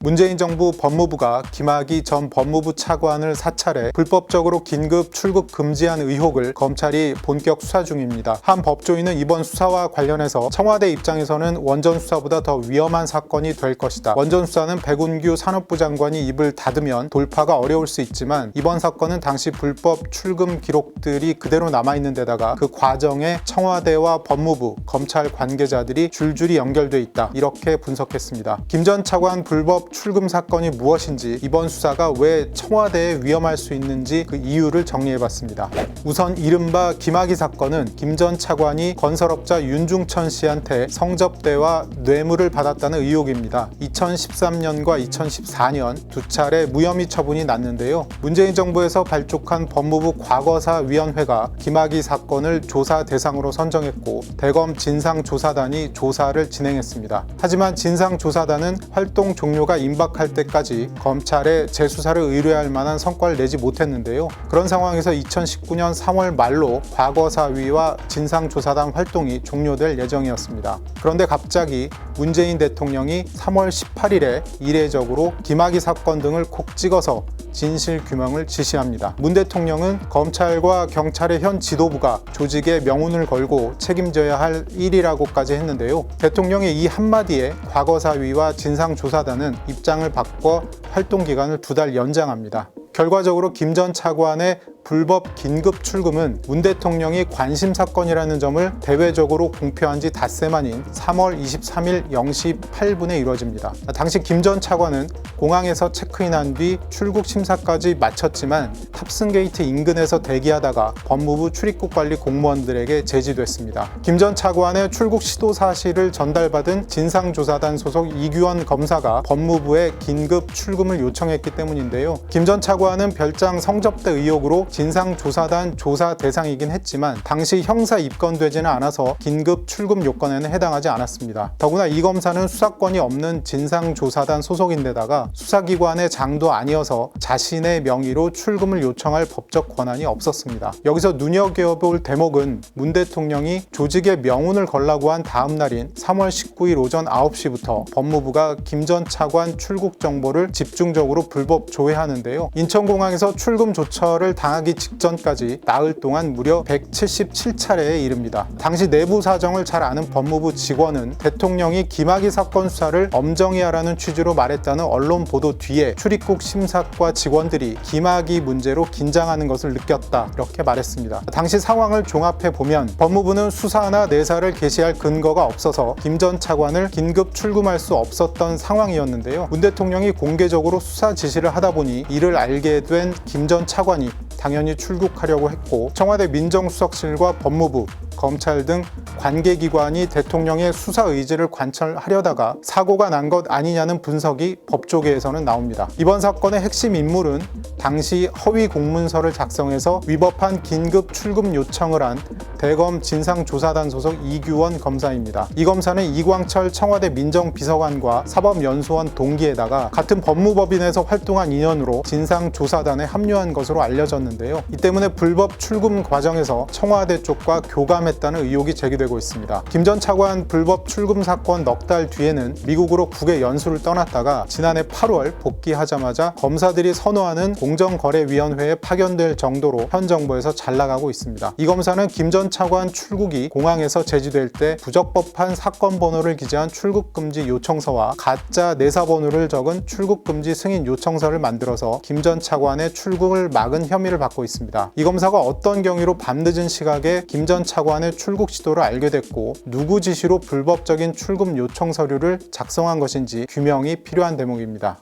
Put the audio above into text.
문재인 정부 법무부가 김학의 전 법무부 차관을 사찰해 불법적으로 긴급 출국 금지한 의혹을 검찰이 본격 수사 중입니다. 한 법조인은 이번 수사와 관련해서 청와대 입장에서는 원전 수사보다 더 위험한 사건이 될 것이다. 원전 수사는 백운규 산업부 장관이 입을 닫으면 돌파가 어려울 수 있지만 이번 사건은 당시 불법 출금 기록들이 그대로 남아있는 데다가 그 과정에 청와대와 법무부, 검찰 관계자들이 줄줄이 연결돼 있다. 이렇게 분석했습니다. 김 전 차관 불법 출금 사건이 무엇인지, 이번 수사가 왜 청와대에 위험할 수 있는지 그 이유를 정리해봤습니다. 우선 이른바 김학의 사건은 김 전 차관이 건설업자 윤중천 씨한테 성접대와 뇌물을 받았다는 의혹입니다. 2013년과 2014년 두 차례 무혐의 처분이 났는데요. 문재인 정부에서 발족한 법무부 과거사위원회가 김학의 사건을 조사 대상으로 선정했고 대검 진상조사단이 조사를 진행했습니다. 하지만 진상조사단은 활동 종료가 임박할 때까지 검찰에 재수사를 의뢰할 만한 성과를 내지 못했는데요. 그런 상황에서 2019년 3월 말로 과거사위와 진상조사단 활동이 종료될 예정이었습니다. 그런데 갑자기 문재인 대통령이 3월 18일에 이례적으로 김학의 사건 등을 콕 찍어서 진실규명을 지시합니다. 문 대통령은 검찰과 경찰의 현 지도부가 조직에 명운을 걸고 책임져야 할 일이라고까지 했는데요. 대통령의 이 한마디에 과거사위와 진상조사단은 입장을 바꿔 활동기간을 2달 연장합니다. 결과적으로 김 전 차관의 불법 긴급 출금은 문 대통령이 관심 사건이라는 점을 대외적으로 공표한 지 닷새 만인 3월 23일 0시 8분에 이루어집니다. 당시 김 전 차관은 공항에서 체크인한 뒤 출국 심사까지 마쳤지만 탑승 게이트 인근에서 대기하다가 법무부 출입국 관리 공무원들에게 제지됐습니다. 김 전 차관의 출국 시도 사실을 전달받은 진상조사단 소속 이규원 검사가 법무부에 긴급 출금을 요청했기 때문인데요. 김 전 차관은 별장 성접대 의혹으로 진상조사단 조사 대상이긴 했지만 당시 형사 입건되지는 않아서 긴급 출금 요건에는 해당하지 않았습니다. 더구나 이 검사는 수사권이 없는 진상조사단 소속인데다가 수사기관의 장도 아니어서 자신의 명의로 출금을 요청할 법적 권한이 없었습니다. 여기서 눈여겨볼 대목은 문 대통령이 조직의 명운을 걸라고 한 다음 날인 3월 19일 오전 9시부터 법무부가 김 전 차관 출국 정보를 집중적으로 불법 조회하는데요. 인천공항에서 출금 조처를 당하기 직전까지 나흘 동안 무려 177차례에 이릅니다. 당시 내부 사정을 잘 아는 법무부 직원은 대통령이 김학의 사건 수사를 엄정히 하라는 취지로 말했다는 언론 보도 뒤에 출입국 심사과 직원들이 김학의 문제로 긴장하는 것을 느꼈다, 이렇게 말했습니다. 당시 상황을 종합해 보면 법무부는 수사나 내사를 개시할 근거가 없어서 김 전 차관을 긴급 출금할 수 없었던 상황이었는데요. 문 대통령이 공개적으로 수사 지시를 하다 보니 이를 알게 된 김 전 차관이 당연히 출국하려고 했고, 청와대 민정수석실과 법무부, 검찰 등 관계기관이 대통령의 수사 의지를 관철하려다가 사고가 난 것 아니냐는 분석이 법조계에서는 나옵니다. 이번 사건의 핵심 인물은 당시 허위 공문서를 작성해서 위법한 긴급 출금 요청을 한 대검 진상조사단 소속 이규원 검사입니다. 이 검사는 이광철 청와대 민정비서관과 사법연수원 동기에다가 같은 법무법인에서 활동한 인연으로 진상조사단에 합류한 것으로 알려졌는데요. 이 때문에 불법 출금 과정에서 청와대 쪽과 교감했다는 의혹이 제기되고 있습니다. 김 전 차관 불법 출금 사건 넉 달 뒤에는 미국으로 국외 연수를 떠났다가 지난해 8월 복귀하자마자 검사들이 선호하는 공정거래위원회에 파견될 정도로 현 정부에서 잘 나가고 있습니다. 이 검사는 김 전 차관 출국이 공항에서 제지될 때 부적법한 사건 번호를 기재한 출국금지 요청서와 가짜 내사 번호를 적은 출국금지 승인 요청서를 만들어서 김 전 차관의 출국을 막은 혐의를 받고 있습니다. 이 검사가 어떤 경위로 밤늦은 시각에 김 전 차관의 출국 시도를 알게 됐고 누구 지시로 불법적인 출국 요청 서류를 작성한 것인지 규명이 필요한 대목입니다.